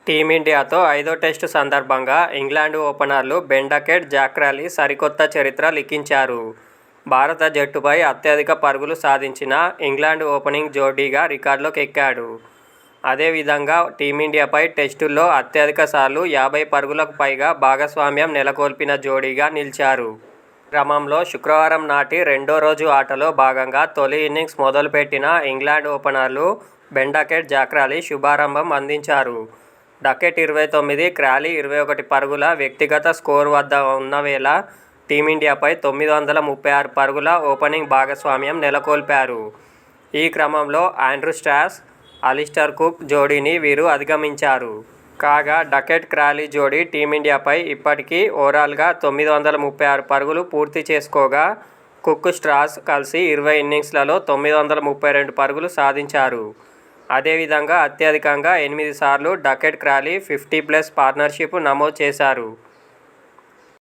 టీమిండియాతో ఐదో టెస్టు సందర్భంగా ఇంగ్లాండ్ ఓపెనర్లు బెన్ డకెట్, జాక్ రాలీ సరికొత్త చరిత్ర లిఖించారు. భారత జట్టుపై అత్యధిక పరుగులు సాధించిన ఇంగ్లాండ్ ఓపెనింగ్ జోడీగా రికార్డులోకి ఎక్కాడు. అదేవిధంగా టీమిండియాపై టెస్టుల్లో అత్యధిక సార్లు 50 పరుగులకు పైగా భాగస్వామ్యం నెలకొల్పిన జోడీగా నిలిచారు. ఈ క్రమంలో శుక్రవారం నాటి రెండో రోజు ఆటలో భాగంగా తొలి ఇన్నింగ్స్ మొదలుపెట్టిన ఇంగ్లాండ్ ఓపెనర్లు బెన్ డకెట్, జాక్ రాలీ శుభారంభం అందించారు. డకెట్ 29, క్రాలీ 21 పరుగుల వ్యక్తిగత స్కోరు వద్ద ఉన్నవేళ టీమిండియాపై 936 పరుగుల ఓపెనింగ్ భాగస్వామ్యం నెలకొల్పారు. ఈ క్రమంలో ఆండ్రూ స్టాస్, అలిస్టర్ కుక్ జోడీని వీరు అధిగమించారు. కాగా డకెట్, క్రాలీ జోడీ టీమిండియాపై ఇప్పటికీ ఓవరాల్గా 936 పరుగులు పూర్తి చేసుకోగా కుక్, స్టాస్ కలిసి 20 ఇన్నింగ్స్లలో 932 పరుగులు సాధించారు. అదేవిధంగా అత్యధికంగా 8 సార్లు డకెట్, క్రాలీ 50+ పార్ట్నర్షిప్ నమోదు చేశారు.